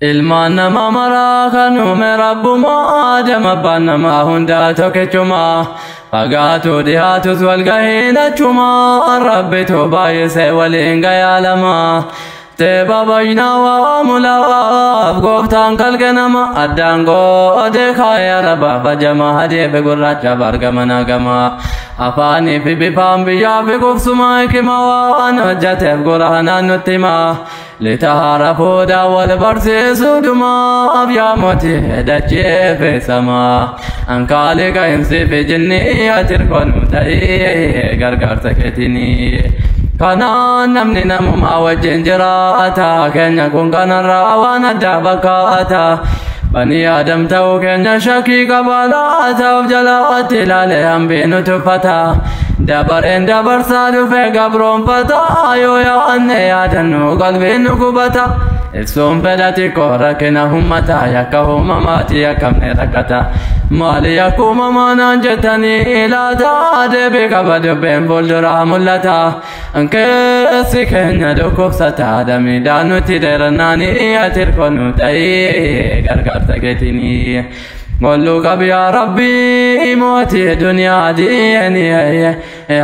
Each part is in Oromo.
ilmaan nama maraa kan uume rabbumaa Aadam abbaan namaa hundaa tokkichumaa fagaatu dhiyaatus wal gaheen achumaa rabbitu baay'isee waliin gayaalamaa teeba baynaa waamulaaf gooftaan kalganama addaan goode kaaya rabaa fajamaa adeebe gurraacha bargama nagamaa afaanii fi bifaan biyyaa fi gufsumaa hikimaa waan hojjateef guraanaan nutti himaa litahara fuudhaa wal barsiisuu dhumaaf yaa mootii dachee fi samaa ankaalee qa'insi fi jinnii atirkoonu ta'ee gargaarsa keetinii kanaan namni namumaa wajjin jiraata keenya kun kanarraa waan addaa fakkaata bani Aadam ta'uu keenya shakkii qabaalaata of jalaatti ilaalee hambiinu tuffata dabareen dabarsaa dhufe gabroonfata yoo yaadne yaadannu qalbiin nu gubata ibsuun fedha xiqqoo rakkina ummata yakka uumamaati yakkamne rakkata maali yakka uumamaan jettanii ilaata deebii qaba dubbeen fuulduraa mul'ata keessi keenya dhukkubsata damiidhaan nuti dheerannaanii atirkoonu ta'ee gargaarsa keetinii Wallu qabi yaa Rabbi mootii duniyaa diini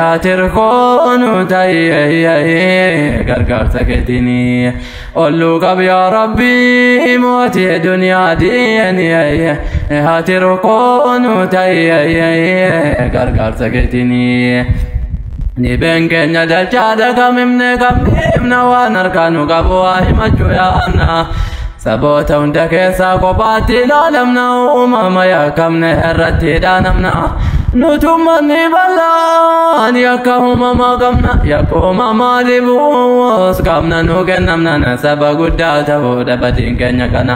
atirkoonu ta'ee gargaarsa keetinii Wallu qabi yaa Rabbi mootii duniyaa diini atirkoonu ta'ee gargaarsa keetinii Nibeen keenya dalchaadha kamimna waan harkaanu qabu waa himachuu yaa'anna saboota hunda keessaa kophaatti ilaalamna uumama yakkamne irratti dhaanamna nutummanni bal'aan yakka uumamaa qabna yakka uumamaa dhibuus qabna nu kennamna nasaba guddaa ta'uudha badiin keenya kana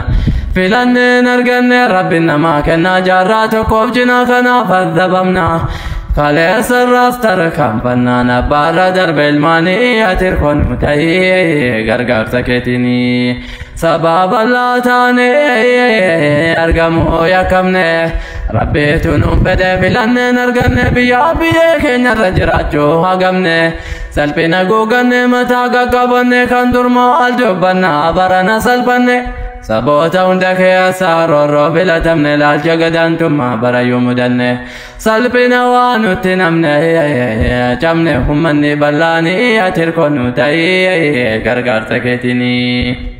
filanneen arganne rabbiin namaa kennaa jaarraa tokkoof jina kanaaf addabamna Kaleessa raastara kampannaan abbaarra darbe ilmaanii atirkoonu ta'ee gargaarsa keetinii sababa laataanee argamu yakkamne rabbiitu nuun fedhe filanneen arganne biyyaa biyyee keenyarra jiraachuu hagamne salphina guuganne mataa qaqqabanne kan durmoo al dubbanna barana salphanne saboota hunda keessaa roorroo filatamne laalcha gadaantummaa barayyuu mudanne salphina waan nutti namne cabne ummanni bal'aanii atirkoonu ta'ee gargaarsa keetinii